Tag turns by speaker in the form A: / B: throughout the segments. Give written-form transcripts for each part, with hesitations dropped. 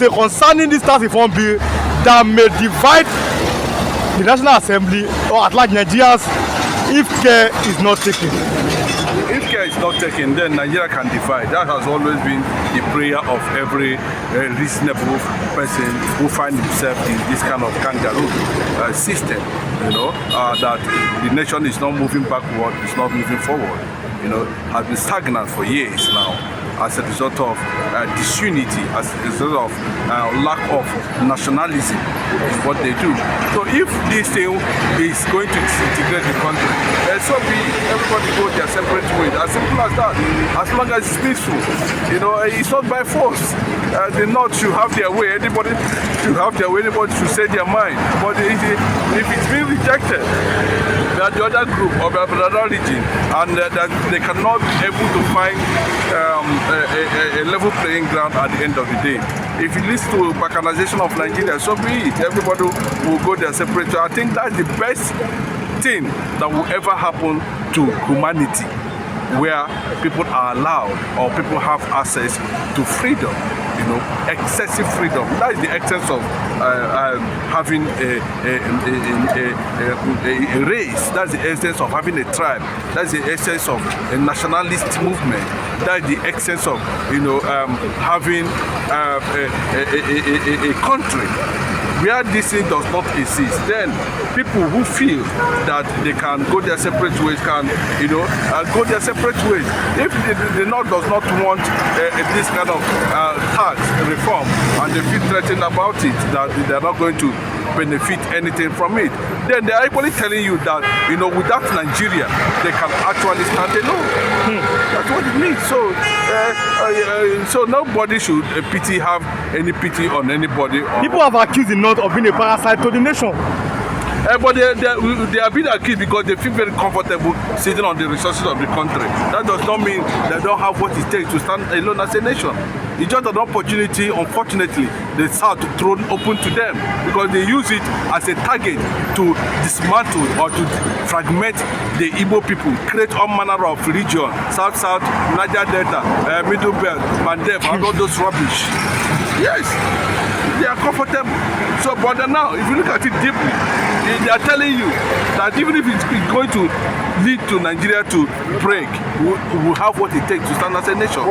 A: concerning this tax reform bill that may divide the National Assembly or at large Nigerians if care is not taken.
B: If care is not taken, then Nigeria can divide. That has always been the prayer of every reasonable person who finds himself in this kind of kangaroo system. You know, that the nation is not moving backward, it's not moving forward. You know, has been stagnant for years now, as a result of disunity, as a result of lack of nationalism is what they do. So if this thing is going to disintegrate the country, so be everybody go their separate ways. As simple as that. As long as it's peaceful, you know, it's not by force. The North should have their way. Anybody should have their way. Anybody should say their mind. But if it's being rejected, that the other group or the other region, and that they cannot be able to find a level playing ground at the end of the day. If it leads to balkanization of Nigeria, so be it. Everybody will go their separate way. I think that's the best thing that will ever happen to humanity, where people are allowed or people have access to freedom, you know, excessive freedom. That is the essence of having a race. That's the essence of having a tribe. That's the essence of a nationalist movement. That's the essence of, you know, having a country. Where this thing does not exist, then people who feel that they can go their separate ways can, you know, go their separate ways. If the North does not want this kind of tax reform and they feel threatened about it, that they are not going to benefit anything from it, then they are equally telling you that, you know, without Nigeria, they can actually stand alone. That's what it means. So, so nobody should have any pity on anybody.
A: People have accused the North of being a parasite to the nation.
B: But they are being accused because they feel very comfortable sitting on the resources of the country. That does not mean they don't have what it takes to stand alone as a nation. It's just an opportunity, unfortunately, the South thrown open to them because they use it as a target to dismantle or to fragment the Igbo people, create all manner of religion, South, Niger Delta, Middle Belt, Mandem, and all those rubbish. Yes, they are comfortable. So, but now, if you look at it deeply, they are telling you that even if it's going to lead to Nigeria to break, we have what it takes to stand as a nation.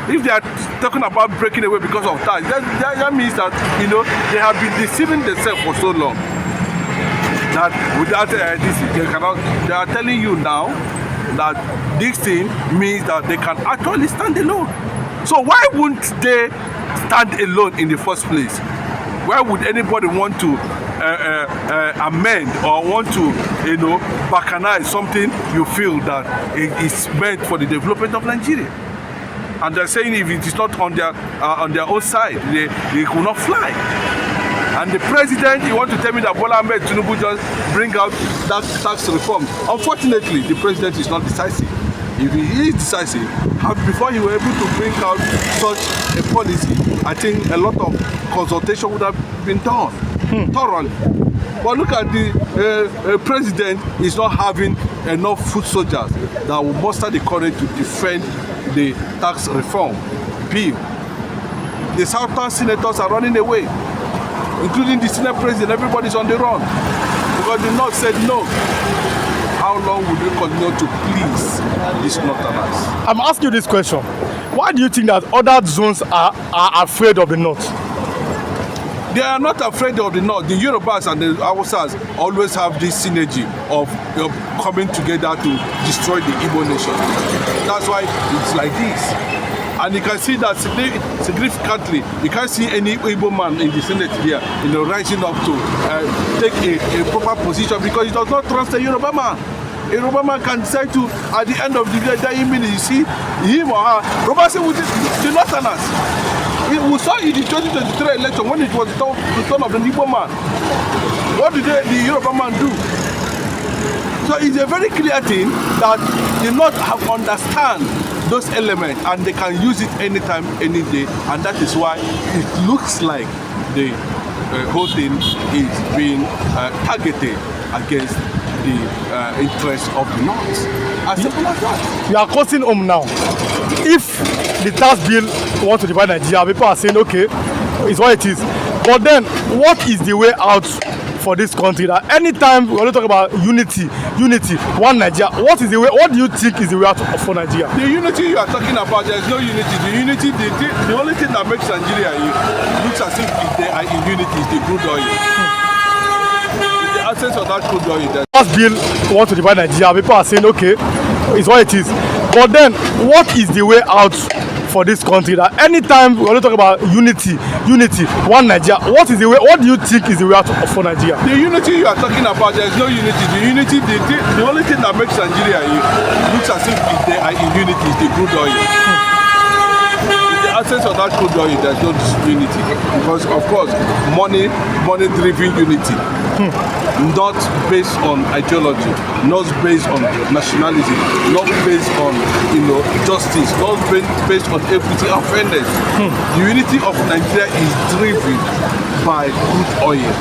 B: If they are talking about breaking away because of that, that means that, you know, they have been deceiving themselves for so long that without this, they cannot. They are telling you now that this thing means that they can actually stand alone. So why wouldn't they stand alone in the first place? Why would anybody want to amend or want to, you know, balkanize something you feel that it is meant for the development of Nigeria? And they're saying if it is not on their own side, they will not fly. And the president, you want to tell me that Bola Ahmed Tinubu just bring out that tax reform? Unfortunately, the president is not decisive. If he is decisive, before he was able to bring out such a policy, I think a lot of consultation would have been done thoroughly. But look at the president is not having enough foot soldiers that will muster the courage to defend the tax reform bill. The Southern senators are running away, including the Senate president. Everybody's on the run because the North said no. How long will we continue to please these Northerners?
A: I'm asking you this question. Why do you think that other zones are afraid of the North?
B: They are not afraid of the North. The Yorubas and the Hausas always have this synergy of coming together to destroy the Igbo nation. That's why it's like this. And you can see that significantly, you can't see any Igbo man in the Senate here, you know, rising up to take a proper position because he does not trust a Yoruba man. A Yoruba man can decide to, at the end of the day, that minute, you see him or her, Robinson with the Northerners. We saw in the 2023 election when it was the turn of the Igbo man. What did the Yoruba man do? So it's a very clear thing that the North have understand those elements and they can use it anytime, any day, and that is why it looks like the whole thing is being targeted against the interests of the North. As simple as that.
A: You are causing home now. If the tax bill want to divide Nigeria, people are saying okay, it's what it is. But then, what is the way out for this country? That anytime we want to talk about unity, one Nigeria, what is the way? What do you think is the way out for Nigeria?
B: The unity you are talking about, there is no unity. The only thing that makes Nigeria looks as if they are in unity is the crude oil. The absence of that crude oil.
A: Tax bill want to divide Nigeria, people are saying okay, it's what it is. But then, what is the way out for this country? That anytime we want to talk about unity, one Nigeria, what is the way? What do you think is the way out for Nigeria?
B: The unity you are talking about, there is no unity. The only thing that makes Nigeria looks as if they are in unity is the crude oil. The absence of that crude oil, there is no unity, because of course money-driven unity. Not based on ideology, not based on nationalism, not based on justice, not based on equity and fairness. The unity of Nigeria is driven by crude oil.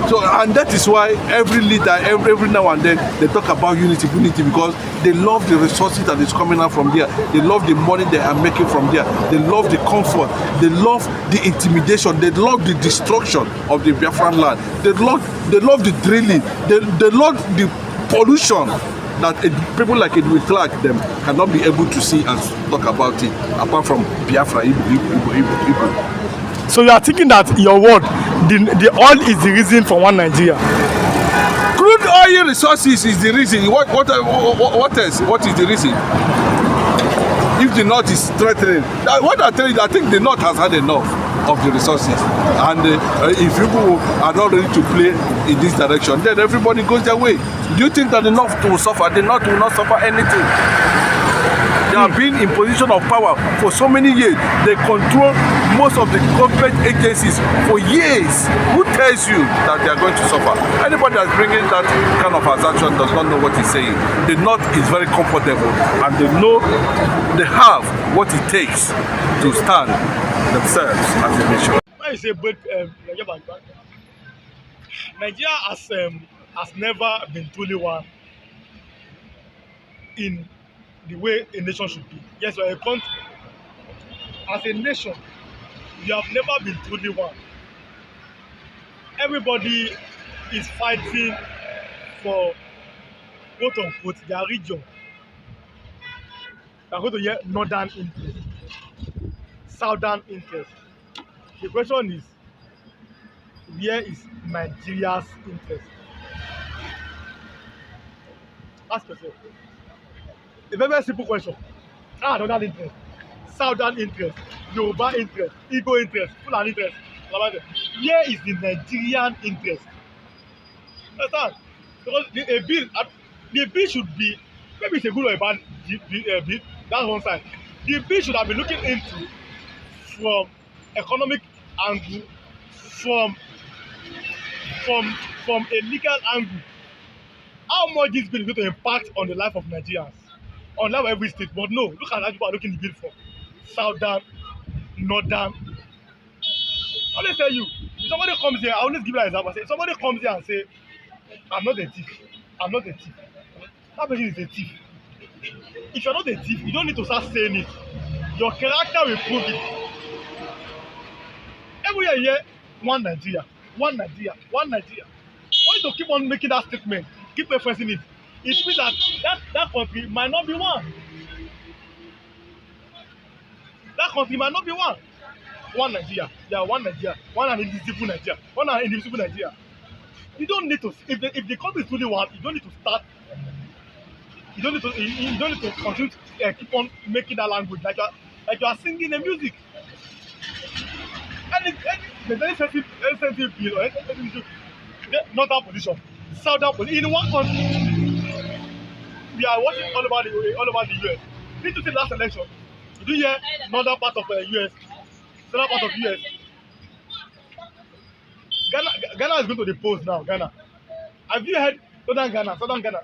B: So, and that is why every leader, every now and then, they talk about unity, because they love the resources that is coming out from there. They love the money they are making from there. They love the comfort. They love the intimidation. They love the destruction of the Biafran land. They love the drilling. They love the pollution that people like Edwin Clark them cannot be able to see and talk about it, apart from Biafra.
A: So you are thinking that your word, the oil is the reason for one Nigeria?
B: Crude oil resources is the reason. What else? What is the reason? If the North is threatening, what I tell you, I think the North has had enough of the resources, and if people are not ready to play in this direction, then everybody goes their way. Do you think that the North will suffer? The North will not suffer anything. They have been in position of power for so many years. They control most of the government agencies for years. Who tells you that they are going to suffer? Anybody that's bringing that kind of assertion does not know what he's saying. The North is very comfortable, and they know they have what it takes to stand themselves as a nation.
A: When you say break Nigeria has never been truly one in the way a nation should be. Yes, we're a country. As a nation, we have never been truly one. Everybody is fighting for, quote unquote, their region. They're going to hear northern interest, southern interest. The question is, where is Nigeria's interest? Ask yourself. A very simple question. Northern interest, southern interest, Yoruba interest, Igbo interest, Fulani interest. Where is the Nigerian interest? Understand? Because the bill should be, maybe it's a good or a bad bill. That's one side. The bill should have been looking into from economic angle, from a legal angle, how much this bill is going to impact on the life of Nigerians, on the life of every state. But no, look at how people are looking at the bill for southern, northern. I always tell you, if somebody comes here, I always give you an example. I say, if somebody comes here and say, I'm not a thief, that person is a thief. If you're not a thief, you don't need to start saying it. Your character will prove it. Every year, one Nigeria. Why you to keep on making that statement, keep referencing it? It means that country might not be one. That country might not be one. One Nigeria. Yeah, one Nigeria. One indivisible Nigeria. You don't need to, if the country is truly one, you don't need to start. You don't need to continue to keep on making that language like you are singing the music. Any sensitive bill or any northern position, southern position in one country. We are watching all over the US. Did you see last election? Did you hear northern part of the US, southern part of the US? Ghana is going to the polls now. Ghana. Have you heard northern Ghana, southern Ghana?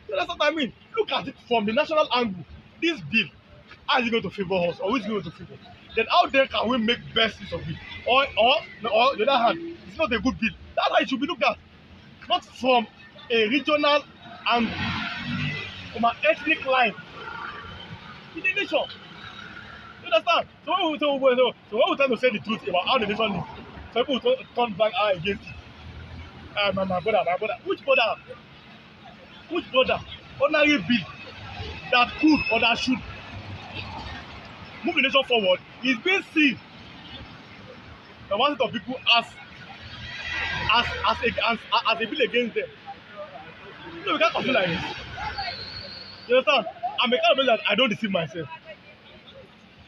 A: That's what I mean. Look at it from the national angle. This bill, how is it going to favor us, or who is going to favor? Then how then can we make best use of it? Or on the other hand, it's not a good bill. That's how it should be looked at. Not from a regional angle, from an ethnic line. in the nation. You understand? So when we try to say the truth about how the nation lives, some people will turn back eye against it. My brother. Which brother? Ordinary bill that could or that should move the nation forward is being seen by one set of people as a bill against them. No, we can't continue like this. You understand? I'm a kind of person that I don't deceive myself.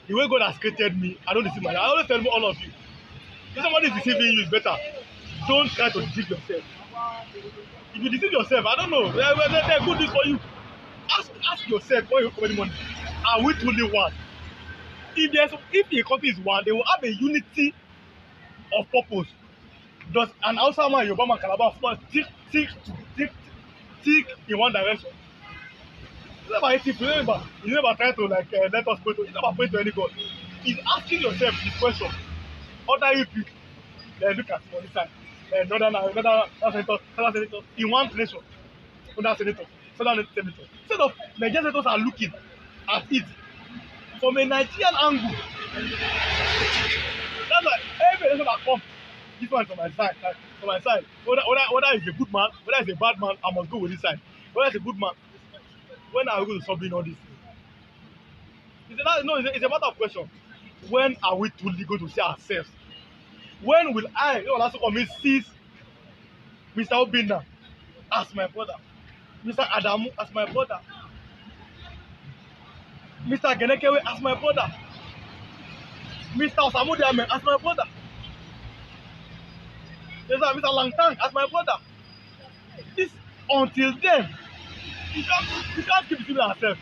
A: The way God has created me, I don't deceive myself. I always tell all of you, if somebody is deceiving you, it's better. Don't try to deceive yourself. If you deceive yourself, I don't know. They're good news for you. Ask yourself when you come any money, are we truly one? If the country is one, they will have a unity of purpose. Does an Hausa man, Yoruba man, Calabar tick in one direction? It's never it's never trying to like let us pray to. It's never pray to any God. It's asking yourself this question. Other people, they look at on this side. Northern senators in one nation. Northern senators, southern senators. Instead of Nigerian senators are looking at it from a Nigerian angle. That's why every nation that comes, this one is on my side. Like, on my side. Whether it's a good man, whether it's a bad man, I must go with this side. Whether it's a good man, when are we going to stop doing all these things? It's a matter of question. When are we truly going to see ourselves? When will I, also come and seize Mr. Obinna as my brother, Mr. Adamu as my brother, Mr. Genekewe as my brother, Mr. Osamu Diame as my brother, Mr. Langtang as my brother? Until then, we can't keep deceiving ourselves.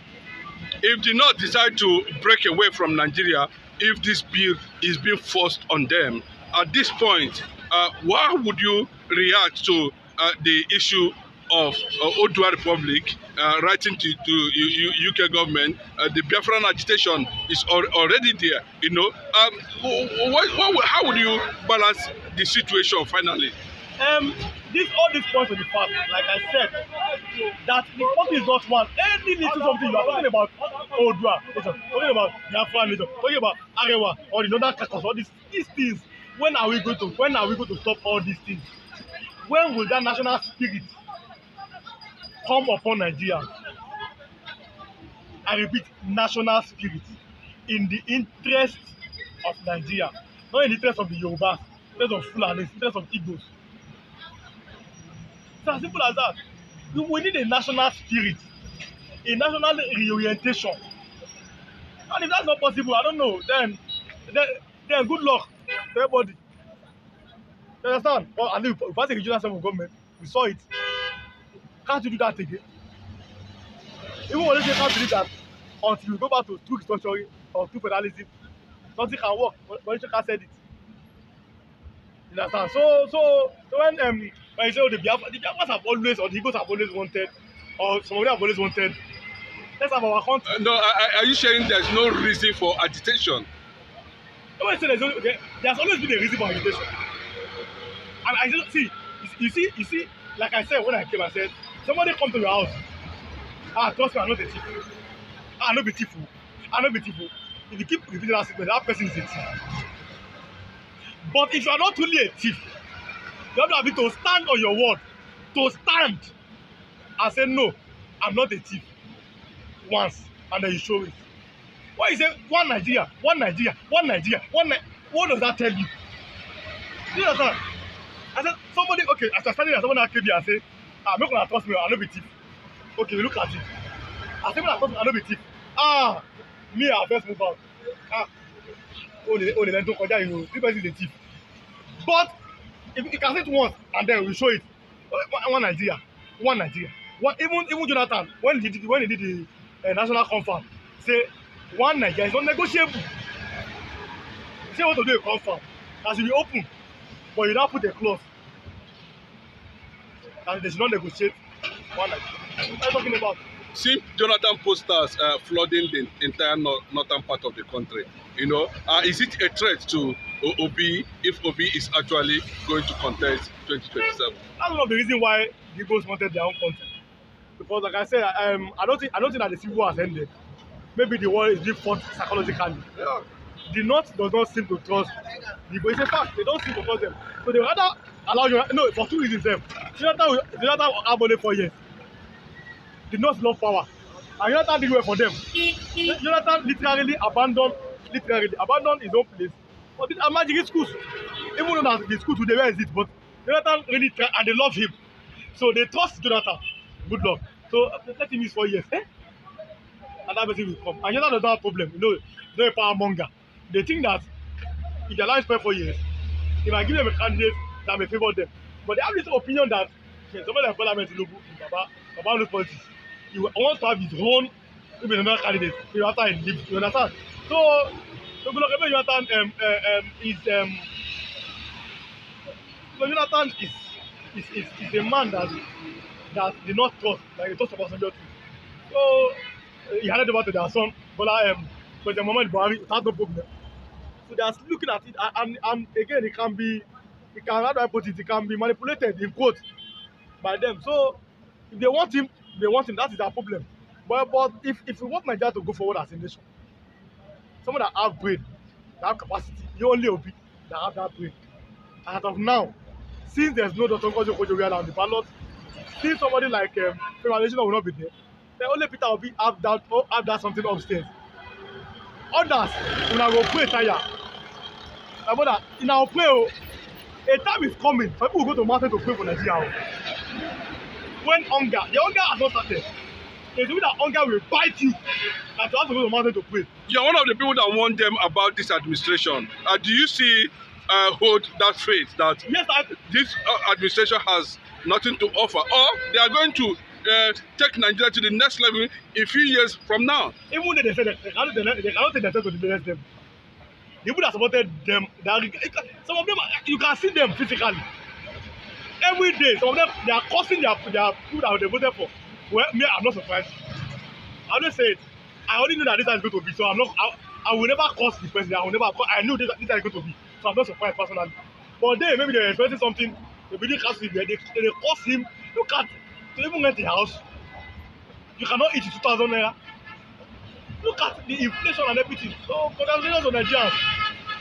B: If they not decide to break away from Nigeria, if this bill is being forced on them, at this point, how would you react to the issue of Odua Republic writing to UK government? The Biafran agitation is already there. You know, how would you balance the situation finally?
A: All these points of the past, like I said, that the country is not one. Any little something you are talking about Odua, talking about Biafran, talking about Arewa or the Northern Caucasus, all these things. When are we going to stop all these things? When will that national spirit come upon Nigeria? I repeat, national spirit in the interest of Nigeria, not in the interest of the Yorubas, in the interest of Fulanis, in the interest of Igbos. It's as simple as that. We need a national spirit, a national reorientation. And if that's not possible, I don't know, then good luck to everybody. You understand? Well, I think we passed a regional level of government. We saw it. Can't you do that again? Even when they can't do that until you go back to true restructuring or true federalism, nothing can work. But you can't say it. You understand? So when you say, oh, the Biafrans have always, or the Igbos have always wanted, or some of them have always wanted, let's have our country.
B: No, are you saying there's no reason for agitation?
A: I say there's always been a reason for agitation. And I just you see, like I said when I came, I said, somebody come to your house. Trust me, I'm not a thief. I'm not be thief. If you keep repeating that statement, that person is a thief. But if you are not truly a thief, you have to stand on your word. To stand and say, no, I'm not a thief. Once, and then you show it. Why you say one Nigeria? What does that tell you? You understand? I said, somebody, okay, after standing there, someone came here and say, I'm not gonna trust me, I'll not be thief. Okay, look at it. I said, I'll not be thief. Me, I'll first move out. Then don't consider you, this person is a thief. But if you can say it once and then we show it. One Nigeria. Even Jonathan, when he did the national conference, say one Nigeria is not negotiable. Say what to do a conference, that should be open, but you now put a clause that they should not negotiate one Nigeria. What are you talking about?
B: See Jonathan posters flooding the entire northern part of the country. You know, is it a threat to Obi if Obi is actually going to contest 2027?
A: That's one of the reasons why the Igbos wanted their own country. Because, like I said, I don't think that the civil war has ended. maybe the war is being fought psychologically.
B: Yeah.
A: The North does not seem to trust the Igbo. It's a fact, they don't seem to trust them. So they rather allow you, no, for two reasons. Jonathan will have only 4 years. The North love power. And Jonathan did well for them. Jonathan literally abandoned his own place. But these are magic schools. Even though that the school today, where is it? But Jonathan really tried, and they love him. So they trust Jonathan. Good luck. So let him use 4 years. And that person will come. And Jonathan does not have a problem. He's not a power monger. They think that if they allow him to spend 4 years, he might give them a candidate that may favor them. But they have this opinion that somebody like Parliament Tinubu, Baba knows politics. He wants to have his own, maybe another candidate after he leaves. You understand? So Jonathan is a man that did not trust, like he talks about Sanjay too. So he handed over to their son, Bola, but the moment Buhari, it has no problem. So they are looking at it, and again, how do I put it? It can be manipulated in quotes by them. So if they want him, that is their problem. But if we want Nigeria to go forward as a nation, someone that have brain, that have capacity, you only Obi that have that brain. And as of now, since there's no Dr. Ngozi Okonjo-Iweala on the ballot, since somebody like Federation will not be there, then only Peter Obi have that something upstairs. Others, when I go pray tire, my brother, in our prayer, a time is coming for people who go to mountain to pray for Nigeria. When the hunger has not started, there's a way that hunger will bite you, that you have to go to mountain to pray.
B: You're one of the people that warn them about this administration. Do you see hold that faith that
A: Yes,
B: this administration has nothing to offer, or they are going to take Nigeria to the next level in few years from now?
A: even though they say that they cannot take themselves to the next level. The people that supported them, some of them, you can see them physically. Every day, some of them, they are cursing their people that they voted for. Well, me, I'm not surprised. I always say it. I already know that this is going to be, so I will never curse the president. I knew this is going to be, so I'm not surprised personally. But maybe they're expecting something, they really can't see there. They curse him. Look at, to even rent a house, you cannot eat 2,000 naira. Look at the inflation and everything. So congratulations on Nigerians.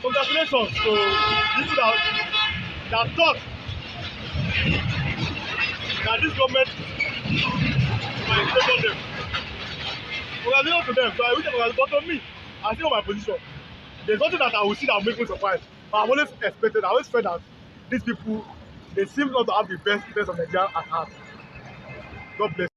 A: Congratulations to people that thought that this government might favor them. Congratulations to them. So I wish them was, but on me, I still on my position. There's nothing that I will see that will make me surprised. But I've always expected, I always felt that these people, they seem not to have the best interest of Nigeria at heart. God bless.